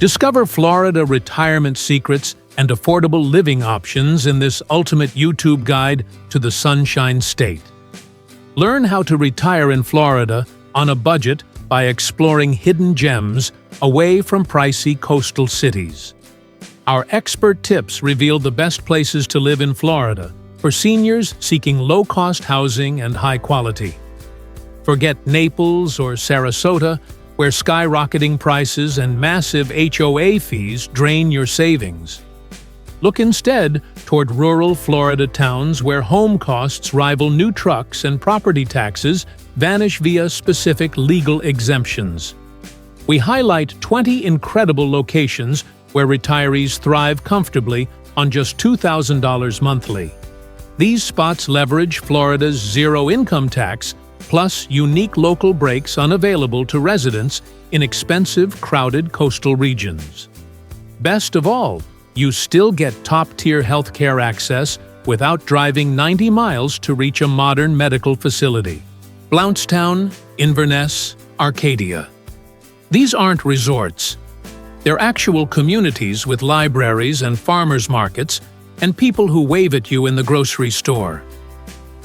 Discover Florida retirement secrets and affordable living options in this ultimate YouTube guide to the Sunshine State. Learn how to retire in Florida on a budget by exploring hidden gems away from pricey coastal cities. Our expert tips reveal the best places to live in Florida for seniors seeking low-cost housing and high quality. Forget Naples or Sarasota, where skyrocketing prices and massive HOA fees drain your savings. Look instead toward rural Florida towns where home costs rival new trucks and property taxes vanish via specific legal exemptions. We highlight 20 incredible locations where retirees thrive comfortably on just $2,000 monthly. These spots leverage Florida's zero-income tax, plus unique local breaks unavailable to residents in expensive, crowded coastal regions. Best of all, you still get top-tier healthcare access without driving 90 miles to reach a modern medical facility. Blountstown, Inverness, Arcadia. These aren't resorts. They're actual communities with libraries and farmers markets and people who wave at you in the grocery store.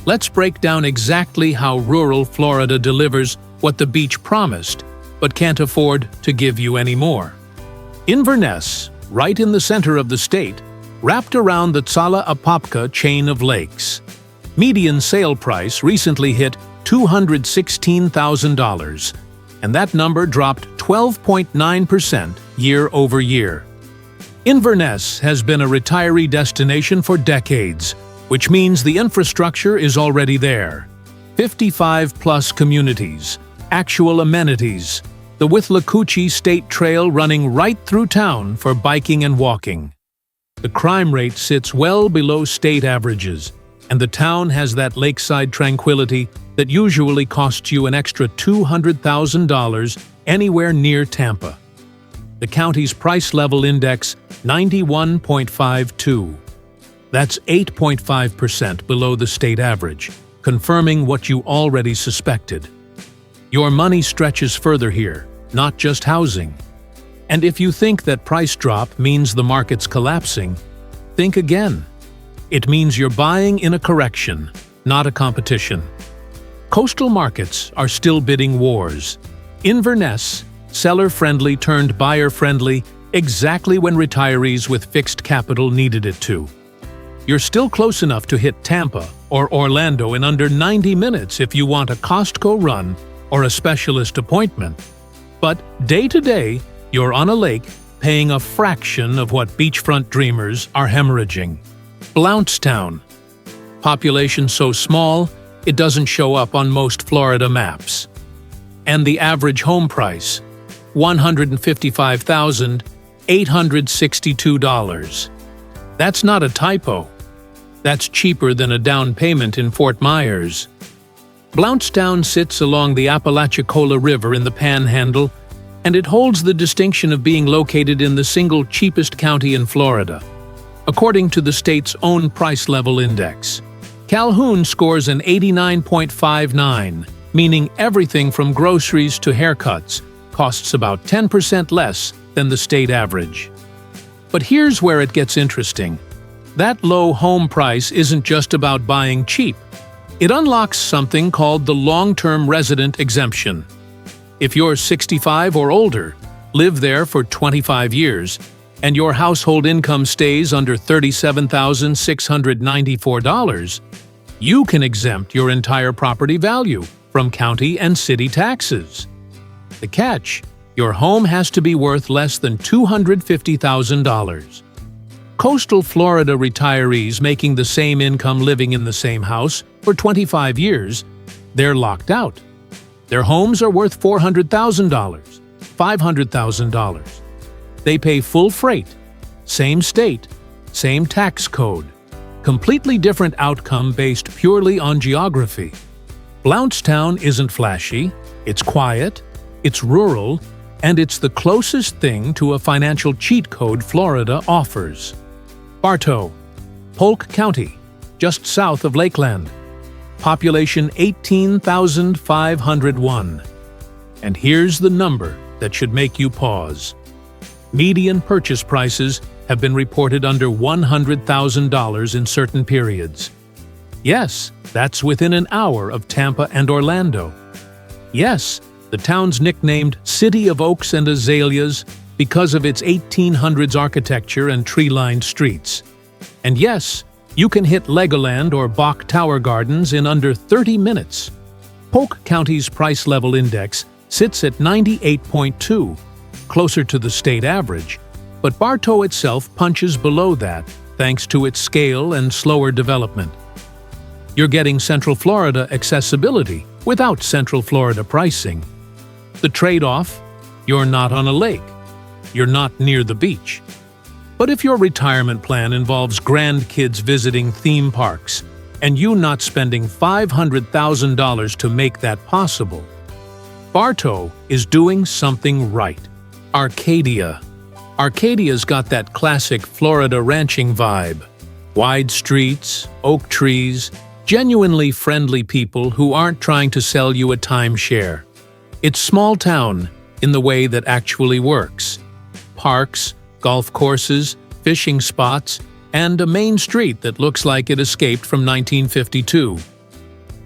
Let's break down exactly how rural Florida delivers what the beach promised, but can't afford to give you anymore. Inverness, right in the center of the state, wrapped around the Tsala Apopka chain of lakes. Median sale price recently hit $216,000, and that number dropped 12.9% year over year. Inverness has been a retiree destination for decades, which means the infrastructure is already there. 55-plus communities, actual amenities, the Wauchula State Trail running right through town for biking and walking. The crime rate sits well below state averages, and the town has that lakeside tranquility that usually costs you an extra $200,000 anywhere near Tampa. The county's price level index, 91.52. That's 8.5% below the state average, confirming what you already suspected. Your money stretches further here, not just housing. And if you think that price drop means the market's collapsing, think again. It means you're buying in a correction, not a competition. Coastal markets are still bidding wars. Inverness, seller-friendly turned buyer-friendly, exactly when retirees with fixed capital needed it to. You're still close enough to hit Tampa or Orlando in under 90 minutes if you want a Costco run or a specialist appointment. But day to day, you're on a lake paying a fraction of what beachfront dreamers are hemorrhaging. Blountstown. Population so small, it doesn't show up on most Florida maps. And the average home price, $155,862. That's not a typo. That's cheaper than a down payment in Fort Myers. Blountstown sits along the Apalachicola River in the Panhandle, and it holds the distinction of being located in the single cheapest county in Florida, according to the state's own price level index. Calhoun scores an 89.59, meaning everything from groceries to haircuts costs about 10% less than the state average. But here's where it gets interesting. That low home price isn't just about buying cheap. It unlocks something called the long-term resident exemption. If you're 65 or older, live there for 25 years, and your household income stays under $37,694, you can exempt your entire property value from county and city taxes. The catch: your home has to be worth less than $250,000. Coastal Florida retirees making the same income living in the same house for 25 years, they're locked out. Their homes are worth $400,000, $500,000. They pay full freight, same state, same tax code, completely different outcome based purely on geography. Blountstown isn't flashy, it's quiet, it's rural, and it's the closest thing to a financial cheat code Florida offers. Bartow, Polk County, just south of Lakeland. Population 18,501. And here's the number that should make you pause. Median purchase prices have been reported under $100,000 in certain periods. Yes, that's within an hour of Tampa and Orlando. Yes, the town's nicknamed City of Oaks and Azaleas because of its 1800s architecture and tree-lined streets. And yes, you can hit Legoland or Bach Tower Gardens in under 30 minutes. Polk County's price level index sits at 98.2, closer to the state average, but Bartow itself punches below that thanks to its scale and slower development. You're getting Central Florida accessibility without Central Florida pricing. The trade-off? You're not on a lake. You're not near the beach. But if your retirement plan involves grandkids visiting theme parks and you not spending $500,000 to make that possible, Bartow is doing something right. Arcadia. Arcadia's got that classic Florida ranching vibe. Wide streets, oak trees, genuinely friendly people who aren't trying to sell you a timeshare. It's small town in the way that actually works. Parks, golf courses, fishing spots, and a main street that looks like it escaped from 1952.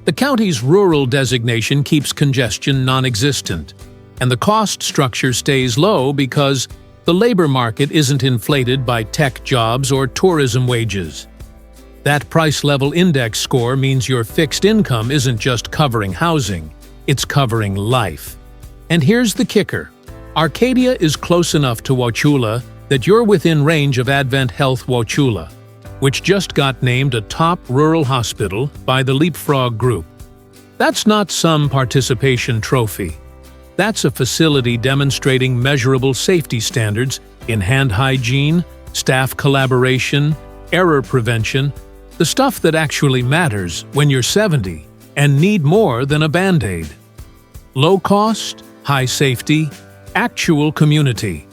The county's rural designation keeps congestion non-existent, and the cost structure stays low because the labor market isn't inflated by tech jobs or tourism wages. That price level index score means your fixed income isn't just covering housing, it's covering life. And here's the kicker. Arcadia is close enough to Wauchula that you're within range of Advent Health Wauchula, which just got named a top rural hospital by the Leapfrog Group. That's not some participation trophy. That's a facility demonstrating measurable safety standards in hand hygiene, staff collaboration, error prevention, the stuff that actually matters when you're 70 and need more than a Band-Aid. Low cost, high safety, actual community.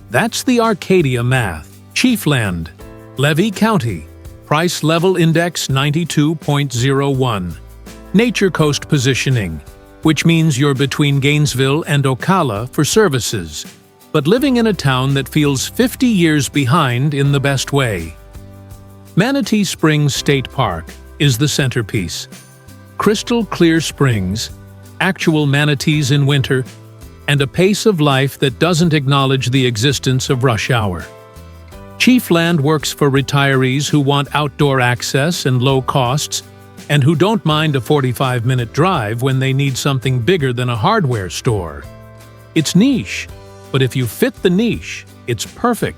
That's the Arcadia math. Chiefland, Levy County, price level index 92.01. Nature coast positioning, which means you're between Gainesville and Ocala for services, but living in a town that feels 50 years behind in the best way. Manatee Springs State Park is the centerpiece. Crystal clear springs, actual manatees in winter, and a pace of life that doesn't acknowledge the existence of rush hour. Chiefland works for retirees who want outdoor access and low costs, and who don't mind a 45-minute drive when they need something bigger than a hardware store. It's niche, but if you fit the niche, it's perfect.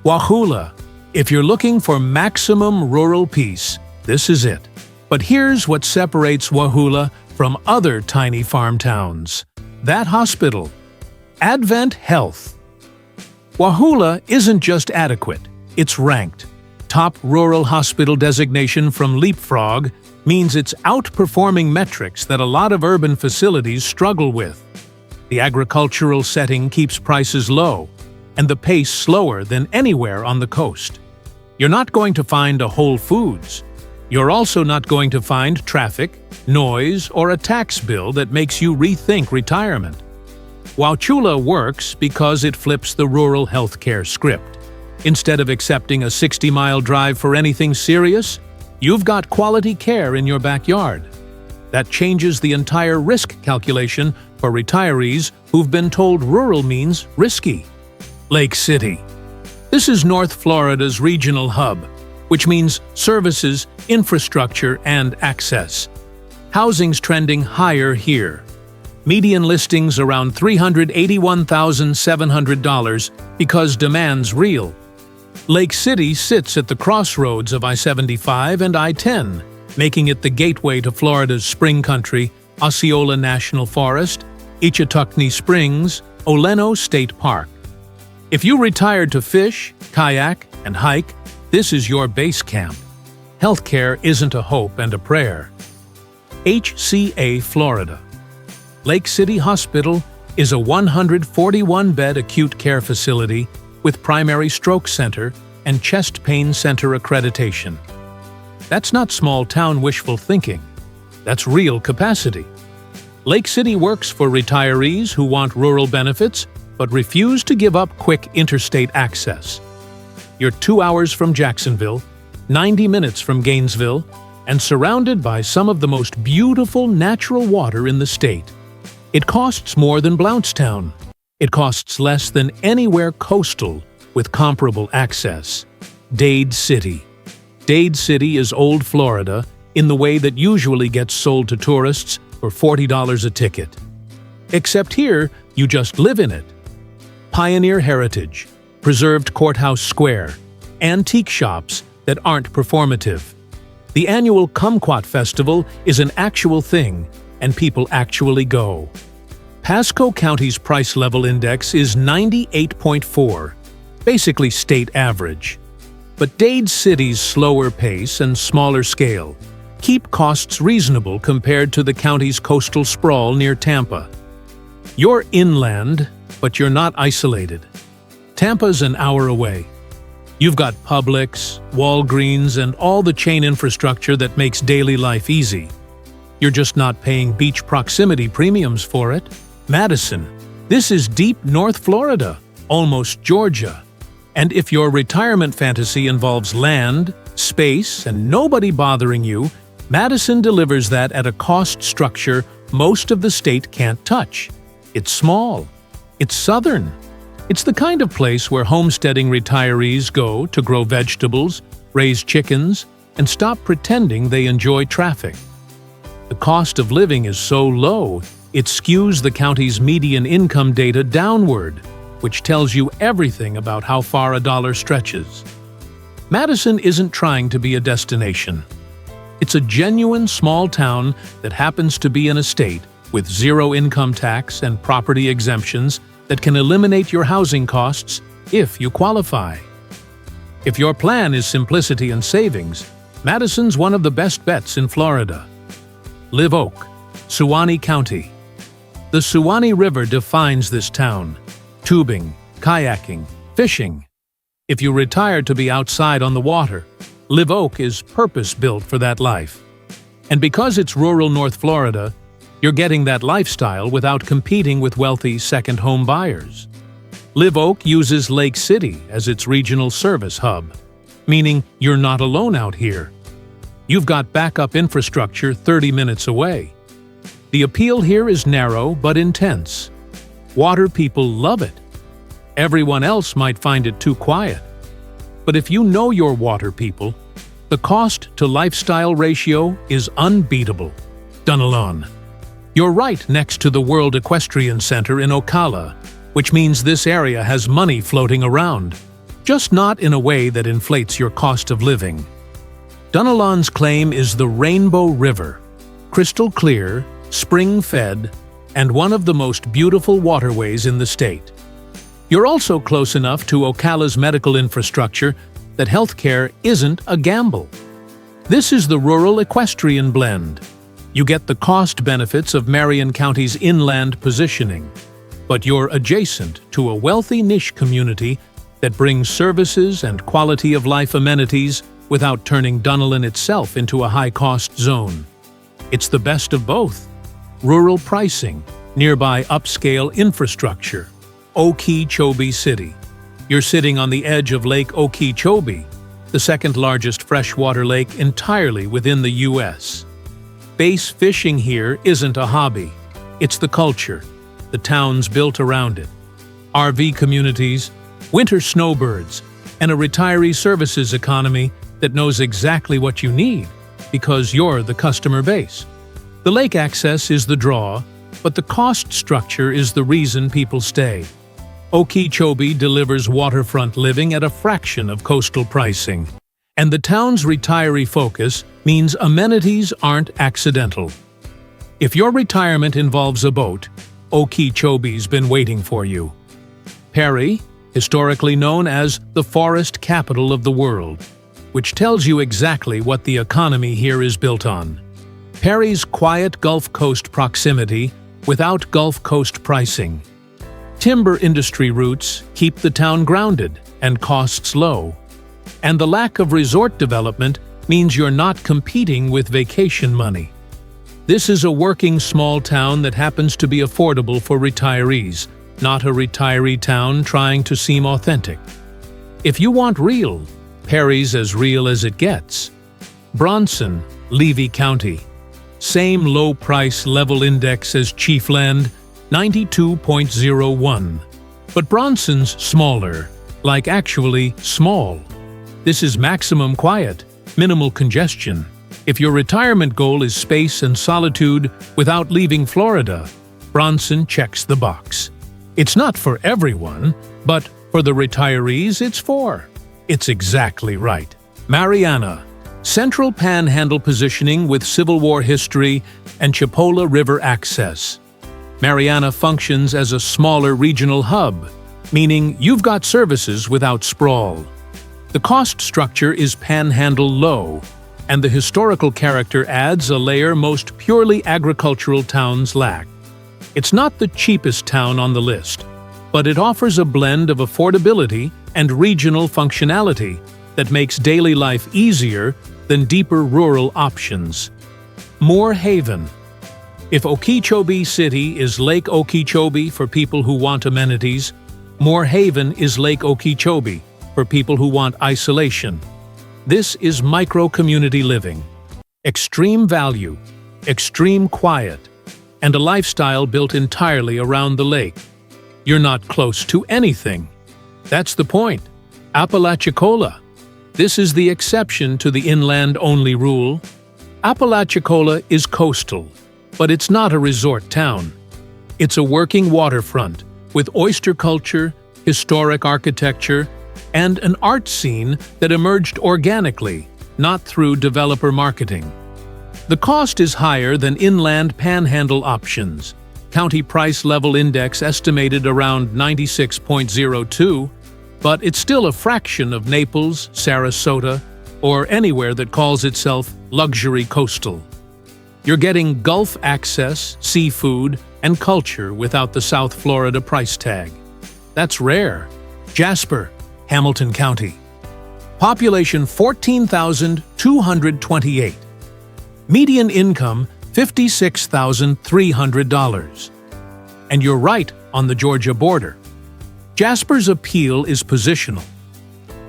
Wauchula. If you're looking for maximum rural peace, this is it. But here's what separates Wauchula from other tiny farm towns. That hospital. Advent Health. Wauchula isn't just adequate, it's ranked. Top rural hospital designation from Leapfrog means it's outperforming metrics that a lot of urban facilities struggle with. The agricultural setting keeps prices low, and the pace slower than anywhere on the coast. You're not going to find a Whole Foods. You're also not going to find traffic, noise, or a tax bill that makes you rethink retirement. Wauchula works because it flips the rural healthcare script. Instead of accepting a 60-mile drive for anything serious, you've got quality care in your backyard. That changes the entire risk calculation for retirees who've been told rural means risky. Lake City. This is North Florida's regional hub, which means services, infrastructure, and access. Housing's trending higher here. Median listings around $381,700 because demand's real. Lake City sits at the crossroads of I-75 and I-10, making it the gateway to Florida's spring country, Osceola National Forest, Ichetucknee Springs, Oleno State Park. If you retired to fish, kayak, and hike, this is your base camp. Healthcare isn't a hope and a prayer. HCA Florida. Lake City Hospital is a 141-bed acute care facility with primary stroke center and chest pain center accreditation. That's not small-town wishful thinking. That's real capacity. Lake City works for retirees who want rural benefits but refuse to give up quick interstate access. You're 2 hours from Jacksonville, 90 minutes from Gainesville, and surrounded by some of the most beautiful natural water in the state. It costs more than Blountstown. It costs less than anywhere coastal with comparable access. Dade City. Dade City is old Florida in the way that usually gets sold to tourists for $40 a ticket. Except here, you just live in it. Pioneer heritage, preserved courthouse square, antique shops that aren't performative. The annual Kumquat Festival is an actual thing, and people actually go. Pasco County's price level index is 98.4, basically state average. But Dade City's slower pace and smaller scale keep costs reasonable compared to the county's coastal sprawl near Tampa. You're inland, but you're not isolated. Tampa's an hour away. You've got Publix, Walgreens, and all the chain infrastructure that makes daily life easy. You're just not paying beach proximity premiums for it. Madison. This is deep North Florida, almost Georgia. And if your retirement fantasy involves land, space, and nobody bothering you, Madison delivers that at a cost structure most of the state can't touch. It's small. It's southern. It's the kind of place where homesteading retirees go to grow vegetables, raise chickens, and stop pretending they enjoy traffic. The cost of living is so low, it skews the county's median income data downward, which tells you everything about how far a dollar stretches. Madison isn't trying to be a destination. It's a genuine small town that happens to be in a state with zero income tax and property exemptions that can eliminate your housing costs if you qualify. If your plan is simplicity and savings, Madison's one of the best bets in Florida. Live Oak, Suwannee County. The Suwannee River defines this town. Tubing, kayaking, fishing. If you retire to be outside on the water, Live Oak is purpose-built for that life. And because it's rural North Florida, you're getting that lifestyle without competing with wealthy second-home buyers. Live Oak uses Lake City as its regional service hub, meaning you're not alone out here. You've got backup infrastructure 30 minutes away. The appeal here is narrow but intense. Water people love it. Everyone else might find it too quiet. But if you know your water people, the cost-to-lifestyle ratio is unbeatable. Dunnellon. You're right next to the World Equestrian Center in Wauchula, which means this area has money floating around, just not in a way that inflates your cost of living. Dunnellon's claim is the Rainbow River, crystal clear, spring-fed, and one of the most beautiful waterways in the state. You're also close enough to Ocala's medical infrastructure that healthcare isn't a gamble. This is the rural equestrian blend. You get the cost benefits of Marion County's inland positioning, but you're adjacent to a wealthy niche community that brings services and quality-of-life amenities without turning Dunnellon itself into a high-cost zone. It's the best of both. Rural pricing, nearby upscale infrastructure. Okeechobee City. You're sitting on the edge of Lake Okeechobee, the second-largest freshwater lake entirely within the U.S. Bass fishing here isn't a hobby. It's the culture, the towns built around it. RV communities, winter snowbirds, and a retiree services economy that knows exactly what you need because you're the customer base. The lake access is the draw, but the cost structure is the reason people stay. Okeechobee delivers waterfront living at a fraction of coastal pricing. And the town's retiree focus means amenities aren't accidental. If your retirement involves a boat, Okeechobee's been waiting for you. Perry, historically known as the forest capital of the world, which tells you exactly what the economy here is built on. Perry's quiet Gulf Coast proximity without Gulf Coast pricing. Timber industry roots keep the town grounded and costs low. And the lack of resort development means you're not competing with vacation money. This is a working small town that happens to be affordable for retirees, not a retiree town trying to seem authentic. If you want real, Perry's as real as it gets. Bronson, Levy County. Same low price level index as Chiefland, 92.01. But Bronson's smaller, like actually small. This is maximum quiet, minimal congestion. If your retirement goal is space and solitude without leaving Florida, Bronson checks the box. It's not for everyone, but for the retirees it's for. It's exactly right. Marianna, Central Panhandle positioning with Civil War history and Chipola River access. Marianna functions as a smaller regional hub, meaning you've got services without sprawl. The cost structure is Panhandle low, and the historical character adds a layer most purely agricultural towns lack. It's not the cheapest town on the list, but it offers a blend of affordability and regional functionality that makes daily life easier than deeper rural options. Moore Haven. If Okeechobee City is Lake Okeechobee for people who want amenities, Moore Haven is Lake Okeechobee for people who want isolation. This is micro-community living. Extreme value, extreme quiet, and a lifestyle built entirely around the lake. You're not close to anything. That's the point. Apalachicola. This is the exception to the inland-only rule. Apalachicola is coastal, but it's not a resort town. It's a working waterfront with oyster culture, historic architecture, and an art scene that emerged organically, not through developer marketing. The cost is higher than inland panhandle options. County price level index estimated around 96.02, but it's still a fraction of Naples, Sarasota, or anywhere that calls itself luxury coastal. You're getting Gulf access, seafood, and culture without the South Florida price tag. That's rare. Jasper, Hamilton County. Population 14,228. Median income $56,300. And you're right on the Georgia border. Jasper's appeal is positional.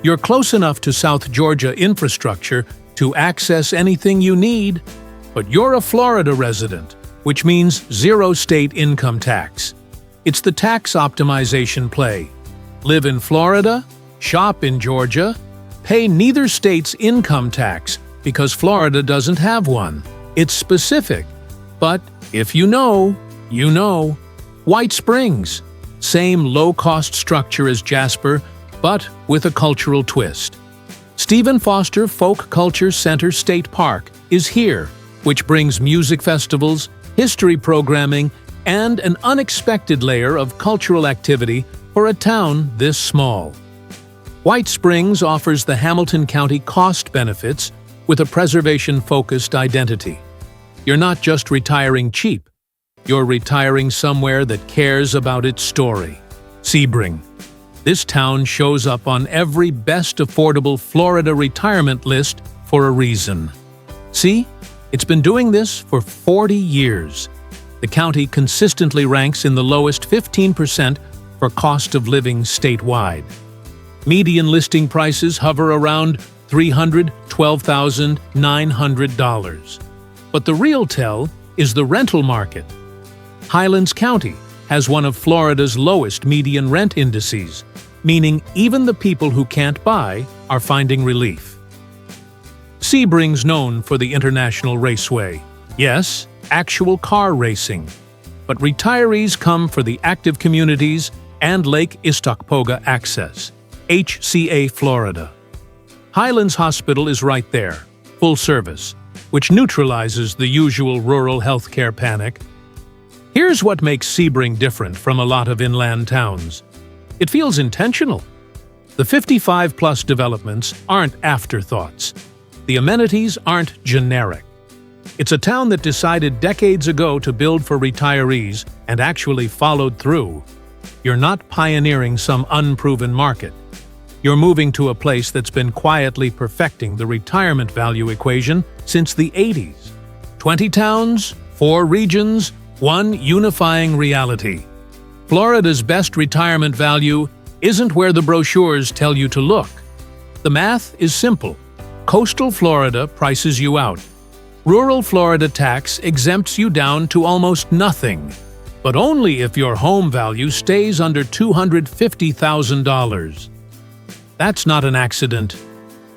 You're close enough to South Georgia infrastructure to access anything you need, but you're a Florida resident, which means zero state income tax. It's the tax optimization play. Live in Florida, shop in Georgia, pay neither state's income tax because Florida doesn't have one. It's specific. But if you know, you know. White Springs. Same low-cost structure as Jasper, but with a cultural twist. Stephen Foster Folk Culture Center State Park is here, which brings music festivals, history programming, and an unexpected layer of cultural activity for a town this small. White Springs offers the Hamilton County cost benefits with a preservation-focused identity. You're not just retiring cheap, you're retiring somewhere that cares about its story. Sebring. This town shows up on every best affordable Florida retirement list for a reason. See, it's been doing this for 40 years. The county consistently ranks in the lowest 15% for cost of living statewide. Median listing prices hover around $312,900. But the real tell is the rental market. Highlands County has one of Florida's lowest median rent indices, meaning even the people who can't buy are finding relief. Sebring's known for the International Raceway. Yes, actual car racing. But retirees come for the active communities and Lake Istokpoga access. HCA Florida. Highlands Hospital is right there, full service, which neutralizes the usual rural healthcare panic. Here's what makes Sebring different from a lot of inland towns. It feels intentional. The 55-plus developments aren't afterthoughts. The amenities aren't generic. It's a town that decided decades ago to build for retirees and actually followed through. You're not pioneering some unproven market. You're moving to a place that's been quietly perfecting the retirement value equation since the 80s. 20 towns, 4 regions, 1 unifying reality. Florida's best retirement value isn't where the brochures tell you to look. The math is simple. Coastal Florida prices you out. Rural Florida tax exempts you down to almost nothing, but only if your home value stays under $250,000. That's not an accident.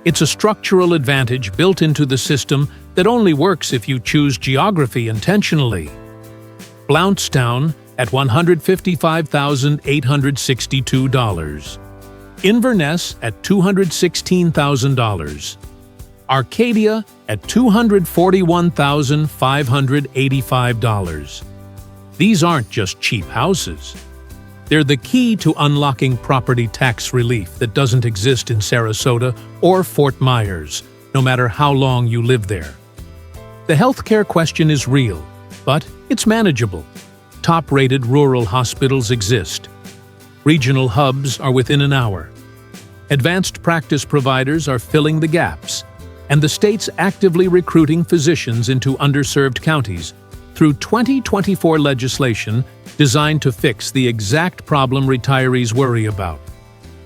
It's a structural advantage built into the system that only works if you choose geography intentionally. Blountstown at $155,862. Inverness at $216,000. Arcadia at $241,585. These aren't just cheap houses. They're the key to unlocking property tax relief that doesn't exist in Sarasota or Fort Myers, no matter how long you live there. The healthcare question is real, but it's manageable. Top-rated rural hospitals exist. Regional hubs are within an hour. Advanced practice providers are filling the gaps, and the state's actively recruiting physicians into underserved counties through 2024 legislation designed to fix the exact problem retirees worry about.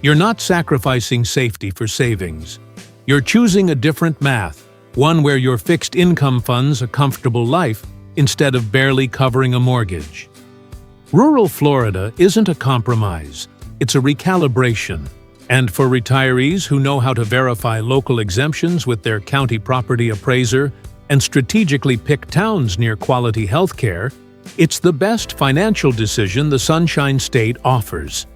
You're not sacrificing safety for savings. You're choosing a different math, one where your fixed income funds a comfortable life instead of barely covering a mortgage. Rural Florida isn't a compromise, it's a recalibration. And for retirees who know how to verify local exemptions with their county property appraiser and strategically pick towns near quality health care, it's the best financial decision the Sunshine State offers.